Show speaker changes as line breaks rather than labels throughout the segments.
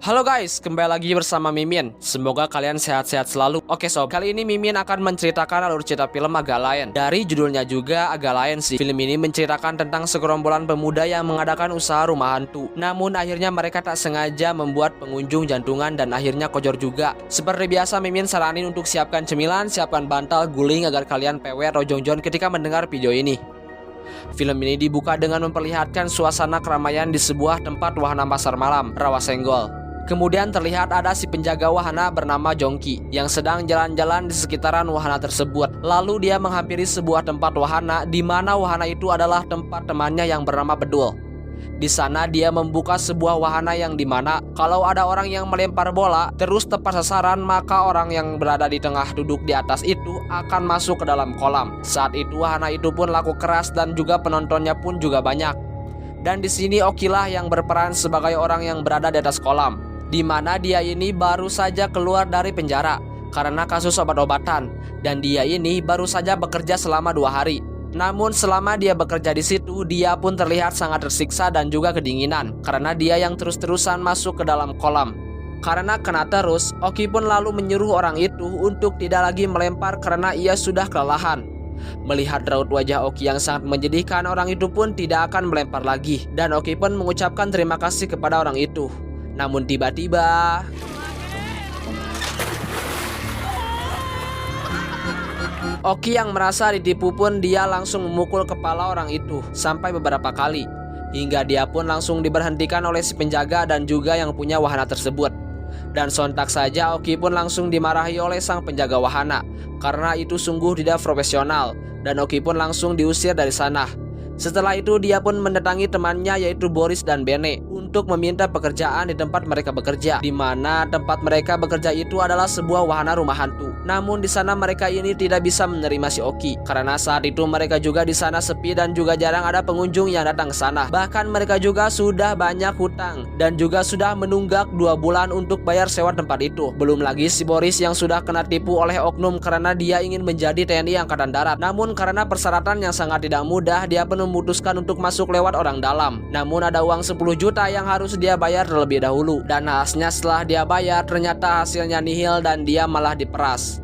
Halo guys, kembali lagi bersama Mimin. Semoga kalian sehat-sehat selalu. Oke sob, kali ini Mimin akan menceritakan alur cerita film agak lain. Dari judulnya juga agak lain sih. Film ini menceritakan tentang segerombolan pemuda yang mengadakan usaha rumah hantu. Namun akhirnya mereka tak sengaja membuat pengunjung jantungan dan akhirnya kojor juga. Seperti biasa Mimin saranin untuk siapkan cemilan, siapkan bantal, guling agar kalian pewet rojongjon ketika mendengar video ini. Film ini dibuka dengan memperlihatkan suasana keramaian di sebuah tempat wahana pasar malam, Rawasenggol. Kemudian terlihat ada si penjaga wahana bernama Jongki yang sedang jalan-jalan di sekitaran wahana tersebut. Lalu dia menghampiri sebuah tempat wahana di mana wahana itu adalah tempat temannya yang bernama Bedul. Di sana dia membuka sebuah wahana yang dimana kalau ada orang yang melempar bola terus tepat sasaran, maka orang yang berada di tengah duduk di atas itu akan masuk ke dalam kolam. Saat itu wahana itu pun laku keras dan juga penontonnya pun juga banyak. Dan di sini Okilah yang berperan sebagai orang yang berada di atas kolam, di mana dia ini baru saja keluar dari penjara karena kasus obat-obatan, dan dia ini baru saja bekerja selama 2 hari. Namun selama dia bekerja di situ, dia pun terlihat sangat tersiksa dan juga kedinginan karena dia yang terus-terusan masuk ke dalam kolam. Karena kena terus, Oki pun lalu menyuruh orang itu untuk tidak lagi melempar karena ia sudah kelelahan. Melihat raut wajah Oki yang sangat menyedihkan, orang itu pun tidak akan melempar lagi, dan Oki pun mengucapkan terima kasih kepada orang itu. Namun tiba-tiba Oki yang merasa ditipu pun dia langsung memukul kepala orang itu sampai beberapa kali, hingga dia pun langsung diberhentikan oleh si penjaga dan juga yang punya wahana tersebut. Dan sontak saja Oki pun langsung dimarahi oleh sang penjaga wahana karena itu sungguh tidak profesional, dan Oki pun langsung diusir dari sana. Setelah itu dia pun mendatangi temannya yaitu Boris dan Bene untuk meminta pekerjaan di tempat mereka bekerja, di mana tempat mereka bekerja itu adalah sebuah wahana rumah hantu. Namun di sana mereka ini tidak bisa menerima si Oki karena saat itu mereka juga di sana sepi dan juga jarang ada pengunjung yang datang ke sana. Bahkan mereka juga sudah banyak hutang dan juga sudah menunggak 2 bulan untuk bayar sewa tempat itu. Belum lagi si Boris yang sudah kena tipu oleh oknum karena dia ingin menjadi TNI Angkatan Darat. Namun karena persyaratan yang sangat tidak mudah, dia pun memutuskan untuk masuk lewat orang dalam. Namun ada uang 10 juta yang harus dia bayar terlebih dahulu, dan hasilnya setelah dia bayar ternyata hasilnya nihil dan dia malah diperas.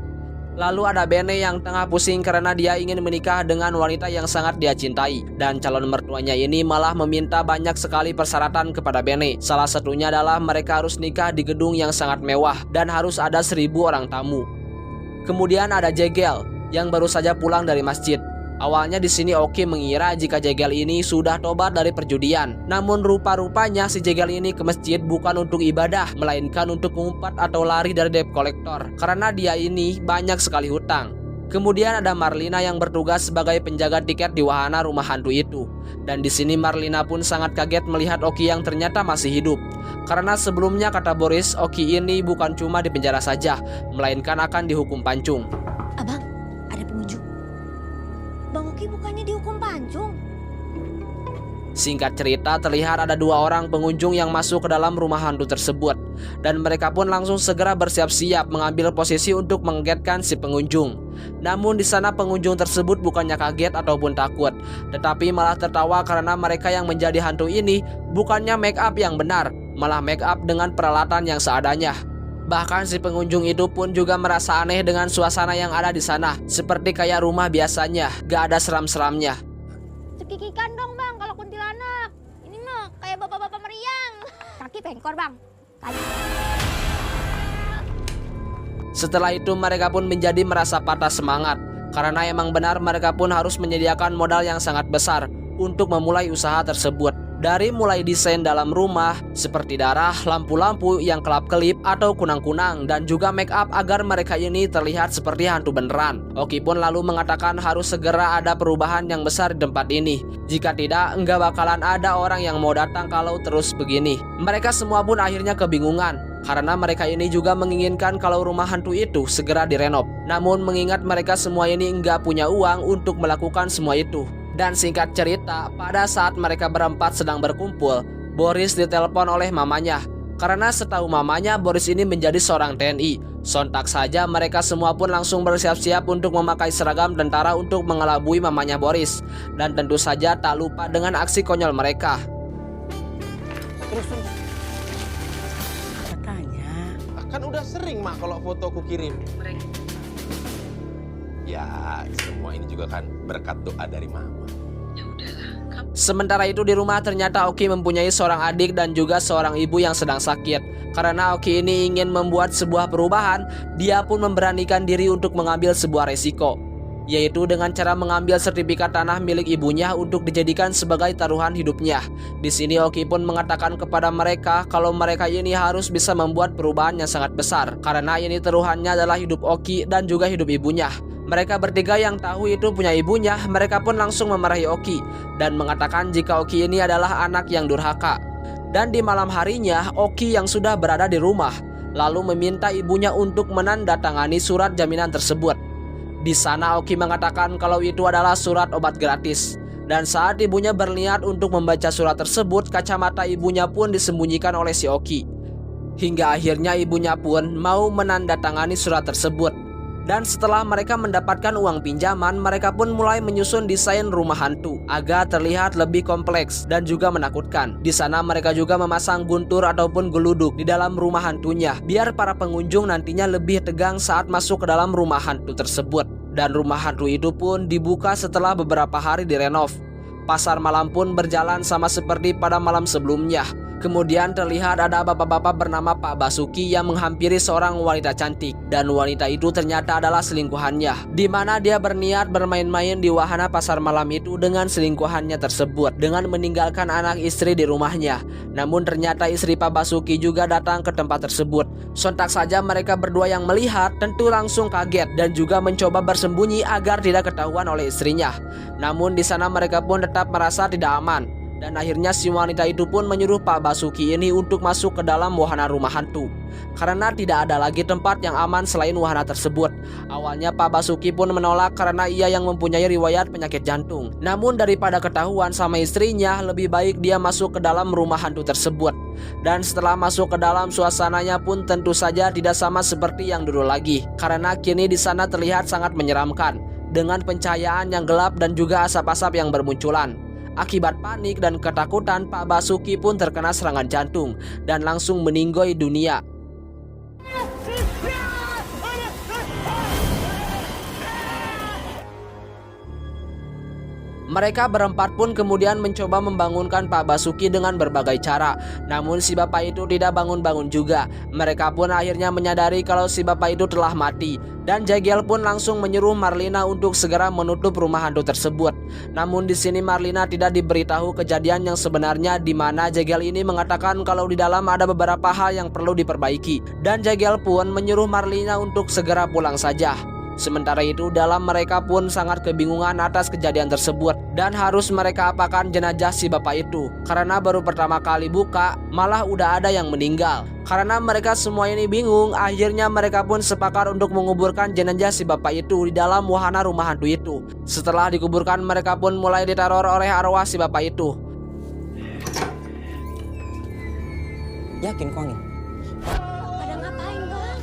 Lalu ada Bene yang tengah pusing karena dia ingin menikah dengan wanita yang sangat dia cintai, dan calon mertuanya ini malah meminta banyak sekali persyaratan kepada Bene. Salah satunya adalah mereka harus nikah di gedung yang sangat mewah dan harus ada 1000 orang tamu. Kemudian ada Jegel yang baru saja pulang dari masjid. Awalnya di sini Oki mengira jika Jegel ini sudah tobat dari perjudian. Namun rupa-rupanya si Jegel ini ke masjid bukan untuk ibadah, melainkan untuk mengumpat atau lari dari debt collector karena dia ini banyak sekali hutang. Kemudian ada Marlina yang bertugas sebagai penjaga tiket di wahana rumah hantu itu. Dan di sini Marlina pun sangat kaget melihat Oki yang ternyata masih hidup. Karena sebelumnya kata Boris, Oki ini bukan cuma dipenjara saja, melainkan akan dihukum pancung.
Abang, ada pengunjung. Bang Oki bukannya dihukum pancung?
Singkat cerita, terlihat ada 2 orang pengunjung yang masuk ke dalam rumah hantu tersebut, dan mereka pun langsung segera bersiap-siap mengambil posisi untuk mengagetkan si pengunjung. Namun di sana pengunjung tersebut bukannya kaget ataupun takut, tetapi malah tertawa karena mereka yang menjadi hantu ini bukannya make up yang benar, malah make up dengan peralatan yang seadanya. Bahkan si pengunjung itu pun juga merasa aneh dengan suasana yang ada di sana, seperti kayak rumah biasanya, gak ada seram-seramnya.
Cekikikan dong bang kalau kuntilanak. Ini mah kayak bapak-bapak meriang. Kaki pengkor bang.
Setelah itu mereka pun menjadi merasa patah semangat, karena emang benar mereka pun harus menyediakan modal yang sangat besar untuk memulai usaha tersebut. Dari mulai desain dalam rumah seperti darah, lampu-lampu yang kelap-kelip atau kunang-kunang, dan juga make up agar mereka ini terlihat seperti hantu beneran. Oki pun lalu mengatakan harus segera ada perubahan yang besar di tempat ini. Jika tidak, enggak bakalan ada orang yang mau datang kalau terus begini. Mereka semua pun akhirnya kebingungan karena mereka ini juga menginginkan kalau rumah hantu itu segera direnov. Namun mengingat mereka semua ini enggak punya uang untuk melakukan semua itu. Dan singkat cerita, pada saat mereka berempat sedang berkumpul, Boris ditelepon oleh mamanya. Karena setahu mamanya Boris ini menjadi seorang TNI. Sontak saja mereka semua pun langsung bersiap-siap untuk memakai seragam tentara untuk mengelabui mamanya Boris. Dan tentu saja tak lupa dengan aksi konyol mereka.
Terus. Kan udah sering mak kalau foto aku kirim. Ya semua ini juga kan berkat doa dari mama.
Sementara itu di rumah ternyata Oki mempunyai seorang adik dan juga seorang ibu yang sedang sakit. Karena Oki ini ingin membuat sebuah perubahan, dia pun memberanikan diri untuk mengambil sebuah resiko, yaitu dengan cara mengambil sertifikat tanah milik ibunya untuk dijadikan sebagai taruhan hidupnya. Di sini Oki pun mengatakan kepada mereka kalau mereka ini harus bisa membuat perubahan yang sangat besar, karena ini taruhannya adalah hidup Oki dan juga hidup ibunya. Mereka bertiga yang tahu itu punya ibunya, mereka pun langsung memarahi Oki dan mengatakan jika Oki ini adalah anak yang durhaka. Dan di malam harinya, Oki yang sudah berada di rumah lalu meminta ibunya untuk menandatangani surat jaminan tersebut. Di sana Oki mengatakan kalau itu adalah surat obat gratis. Dan saat ibunya berniat untuk membaca surat tersebut, kacamata ibunya pun disembunyikan oleh si Oki. Hingga akhirnya ibunya pun mau menandatangani surat tersebut. Dan setelah mereka mendapatkan uang pinjaman, mereka pun mulai menyusun desain rumah hantu agar terlihat lebih kompleks dan juga menakutkan. Di sana mereka juga memasang guntur ataupun geluduk di dalam rumah hantunya, biar para pengunjung nantinya lebih tegang saat masuk ke dalam rumah hantu tersebut. Dan rumah hantu itu pun dibuka setelah beberapa hari direnov. Pasar malam pun berjalan sama seperti pada malam sebelumnya. Kemudian terlihat ada bapak-bapak bernama Pak Basuki yang menghampiri seorang wanita cantik. Dan wanita itu ternyata adalah selingkuhannya, di mana dia berniat bermain-main di wahana pasar malam itu dengan selingkuhannya tersebut, dengan meninggalkan anak istri di rumahnya. Namun ternyata istri Pak Basuki juga datang ke tempat tersebut. Sontak saja mereka berdua yang melihat tentu langsung kaget dan juga mencoba bersembunyi agar tidak ketahuan oleh istrinya. Namun di sana mereka pun tetap merasa tidak aman. Dan akhirnya si wanita itu pun menyuruh Pak Basuki ini untuk masuk ke dalam wahana rumah hantu, karena tidak ada lagi tempat yang aman selain wahana tersebut. Awalnya Pak Basuki pun menolak karena ia yang mempunyai riwayat penyakit jantung. Namun daripada ketahuan sama istrinya, lebih baik dia masuk ke dalam rumah hantu tersebut. Dan setelah masuk ke dalam, suasananya pun tentu saja tidak sama seperti yang dulu lagi, karena kini di sana terlihat sangat menyeramkan dengan pencahayaan yang gelap dan juga asap-asap yang bermunculan. Akibat panik dan ketakutan, Pak Basuki pun terkena serangan jantung dan langsung meninggoy dunia. Mereka berempat pun kemudian mencoba membangunkan Pak Basuki dengan berbagai cara. Namun si bapak itu tidak bangun-bangun juga. Mereka pun akhirnya menyadari kalau si bapak itu telah mati. Dan Jegel pun langsung menyuruh Marlina untuk segera menutup rumah hantu tersebut. Namun di sini Marlina tidak diberitahu kejadian yang sebenarnya, di mana Jegel ini mengatakan kalau di dalam ada beberapa hal yang perlu diperbaiki. Dan Jegel pun menyuruh Marlina untuk segera pulang saja. Sementara itu dalam mereka pun sangat kebingungan atas kejadian tersebut dan harus mereka apakan jenazah si bapak itu, karena baru pertama kali buka malah udah ada yang meninggal. Karena mereka semua ini bingung, akhirnya mereka pun sepakat untuk menguburkan jenazah si bapak itu di dalam wahana rumah hantu itu. Setelah dikuburkan, mereka pun mulai diteror oleh arwah si bapak itu.
Yakin kau nih?
Pada ngapain bang?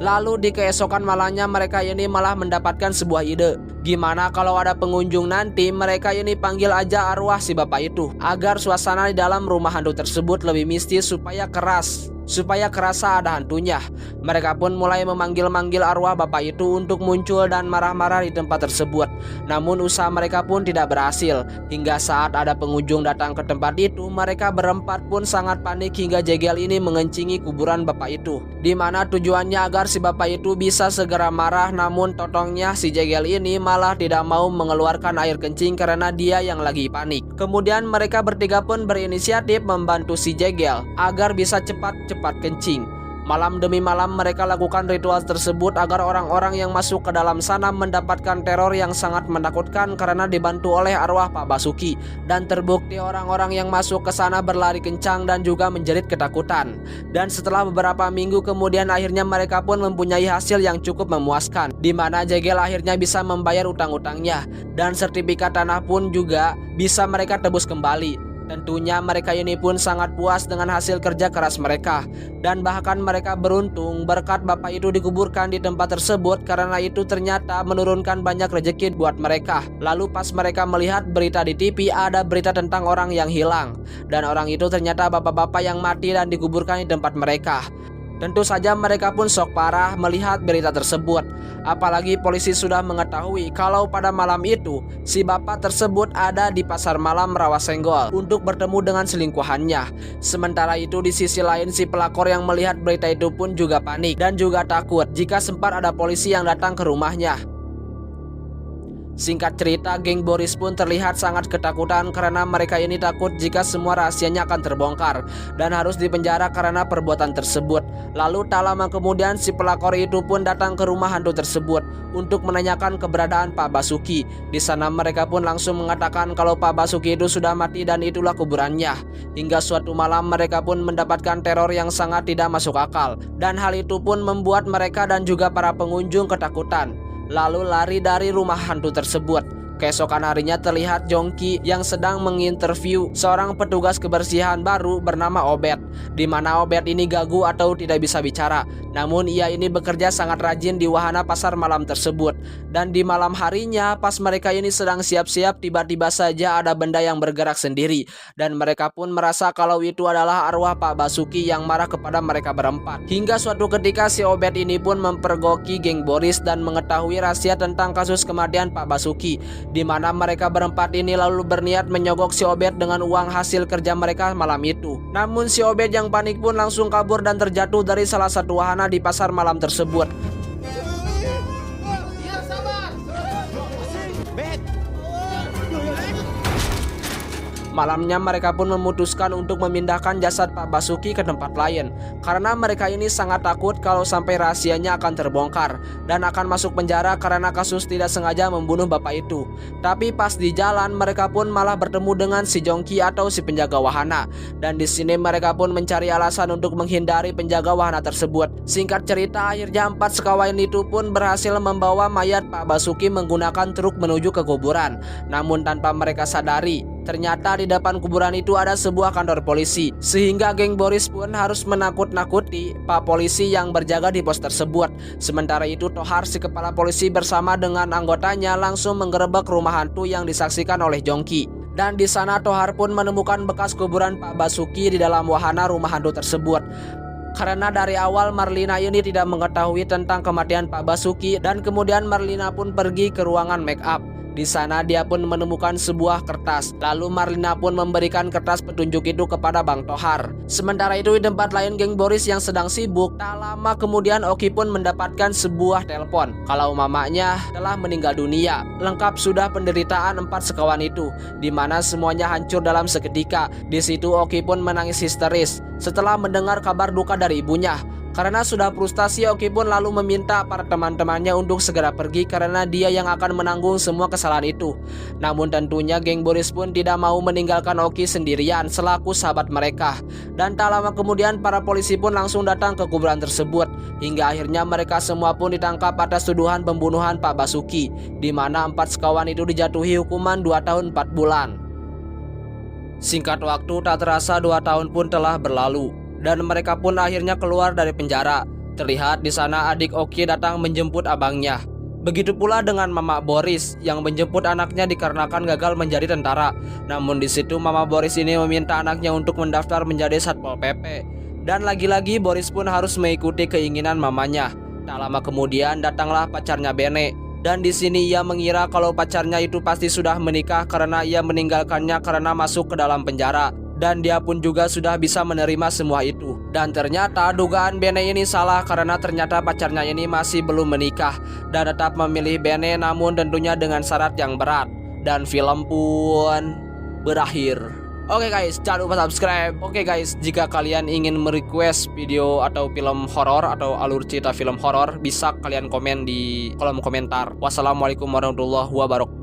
Lalu di keesokan malamnya mereka ini malah mendapatkan sebuah ide. Gimana kalau ada pengunjung nanti mereka ini panggil aja arwah si bapak itu, agar suasana di dalam rumah hantu tersebut lebih mistis supaya kerasa ada hantunya. Mereka pun mulai memanggil-manggil arwah bapak itu untuk muncul dan marah-marah di tempat tersebut. Namun usaha mereka pun tidak berhasil. Hingga saat ada pengunjung datang ke tempat itu, mereka berempat pun sangat panik hingga Jegel ini mengencingi kuburan bapak itu, di mana tujuannya agar si bapak itu bisa segera marah. Namun totongnya si Jegel ini malah tidak mau mengeluarkan air kencing karena dia yang lagi panik. Kemudian mereka bertiga pun berinisiatif membantu si Jegel agar bisa cepat kencing. Malam demi malam mereka lakukan ritual tersebut agar orang-orang yang masuk ke dalam sana mendapatkan teror yang sangat menakutkan karena dibantu oleh arwah Pak Basuki. Dan terbukti orang-orang yang masuk ke sana berlari kencang dan juga menjerit ketakutan. Dan setelah beberapa minggu kemudian akhirnya mereka pun mempunyai hasil yang cukup memuaskan, di mana Jegel akhirnya bisa membayar utang-utangnya dan sertifikat tanah pun juga bisa mereka tebus kembali. Tentunya mereka ini pun sangat puas dengan hasil kerja keras mereka. Dan bahkan mereka beruntung berkat bapak itu dikuburkan di tempat tersebut, karena itu ternyata menurunkan banyak rezeki buat mereka. Lalu pas mereka melihat berita di TV, ada berita tentang orang yang hilang. Dan orang itu ternyata bapak-bapak yang mati dan dikuburkan di tempat mereka. Tentu saja mereka pun shock parah melihat berita tersebut. Apalagi polisi sudah mengetahui kalau pada malam itu si bapak tersebut ada di pasar malam Rawasenggol untuk bertemu dengan selingkuhannya. Sementara itu di sisi lain si pelakor yang melihat berita itu pun juga panik dan juga takut jika sempat ada polisi yang datang ke rumahnya. Singkat cerita, geng Boris pun terlihat sangat ketakutan karena mereka ini takut jika semua rahasianya akan terbongkar dan harus dipenjara karena perbuatan tersebut. Lalu tak lama kemudian si pelakor itu pun datang ke rumah hantu tersebut untuk menanyakan keberadaan Pak Basuki. Di sana mereka pun langsung mengatakan kalau Pak Basuki itu sudah mati dan itulah kuburannya. Hingga suatu malam mereka pun mendapatkan teror yang sangat tidak masuk akal, dan hal itu pun membuat mereka dan juga para pengunjung ketakutan, lalu lari dari rumah hantu tersebut. Keesokan harinya terlihat Jongki yang sedang menginterview seorang petugas kebersihan baru bernama Obet, di mana Obet ini gagu atau tidak bisa bicara. Namun ia ini bekerja sangat rajin di wahana pasar malam tersebut. Dan di malam harinya pas mereka ini sedang siap-siap, tiba-tiba saja ada benda yang bergerak sendiri. Dan mereka pun merasa kalau itu adalah arwah Pak Basuki yang marah kepada mereka berempat. Hingga suatu ketika si Obet ini pun mempergoki geng Boris dan mengetahui rahasia tentang kasus kematian Pak Basuki, di mana mereka berempat ini lalu berniat menyogok si Obet dengan uang hasil kerja mereka malam itu. Namun si Obet yang panik pun langsung kabur dan terjatuh dari salah satu wahana di pasar malam tersebut. Malamnya mereka pun memutuskan untuk memindahkan jasad Pak Basuki ke tempat lain karena mereka ini sangat takut kalau sampai rahasianya akan terbongkar dan akan masuk penjara karena kasus tidak sengaja membunuh bapak itu. Tapi pas di jalan mereka pun malah bertemu dengan si Jongki atau si penjaga wahana, dan di sini mereka pun mencari alasan untuk menghindari penjaga wahana tersebut. Singkat cerita, akhirnya 4 sekawain itu pun berhasil membawa mayat Pak Basuki menggunakan truk menuju ke kuburan. Namun tanpa mereka sadari, ternyata di depan kuburan itu ada sebuah kantor polisi, sehingga geng Boris pun harus menakut-nakuti Pak polisi yang berjaga di pos tersebut. Sementara itu Tohar si kepala polisi bersama dengan anggotanya langsung menggerebek rumah hantu yang disaksikan oleh Jongki. Dan di sana Tohar pun menemukan bekas kuburan Pak Basuki di dalam wahana rumah hantu tersebut. Karena dari awal Marlina ini tidak mengetahui tentang kematian Pak Basuki, dan kemudian Marlina pun pergi ke ruangan make up. Di sana dia pun menemukan sebuah kertas. Lalu Marlina pun memberikan kertas petunjuk itu kepada Bang Tohar. Sementara itu di tempat lain geng Boris yang sedang sibuk, tak lama kemudian Oki pun mendapatkan sebuah telepon kalau mamanya telah meninggal dunia. Lengkap sudah penderitaan 4 sekawan itu, di mana semuanya hancur dalam seketika. Di situ Oki pun menangis histeris setelah mendengar kabar duka dari ibunya. Karena sudah frustasi, Oki pun lalu meminta para teman-temannya untuk segera pergi karena dia yang akan menanggung semua kesalahan itu. Namun tentunya geng Boris pun tidak mau meninggalkan Oki sendirian selaku sahabat mereka. Dan tak lama kemudian para polisi pun langsung datang ke kuburan tersebut, hingga akhirnya mereka semua pun ditangkap atas tuduhan pembunuhan Pak Basuki, di mana 4 sekawan itu dijatuhi hukuman 2 tahun 4 bulan. Singkat waktu tak terasa 2 tahun pun telah berlalu, dan mereka pun akhirnya keluar dari penjara. Terlihat di sana adik Oki datang menjemput abangnya. Begitu pula dengan Mama Boris yang menjemput anaknya dikarenakan gagal menjadi tentara. Namun di situ Mama Boris ini meminta anaknya untuk mendaftar menjadi Satpol PP. Dan lagi-lagi Boris pun harus mengikuti keinginan mamanya. Tak lama kemudian datanglah pacarnya Bene. Dan di sini ia mengira kalau pacarnya itu pasti sudah menikah karena ia meninggalkannya karena masuk ke dalam penjara. Dan dia pun juga sudah bisa menerima semua itu. Dan ternyata dugaan Bene ini salah karena ternyata pacarnya ini masih belum menikah dan tetap memilih Bene, namun tentunya dengan syarat yang berat. Dan film pun berakhir. Oke guys, jangan lupa subscribe. Oke guys, jika kalian ingin merequest video atau film horor atau alur cerita film horor, bisa kalian komen di kolom komentar. Wassalamualaikum warahmatullahi wabarakatuh.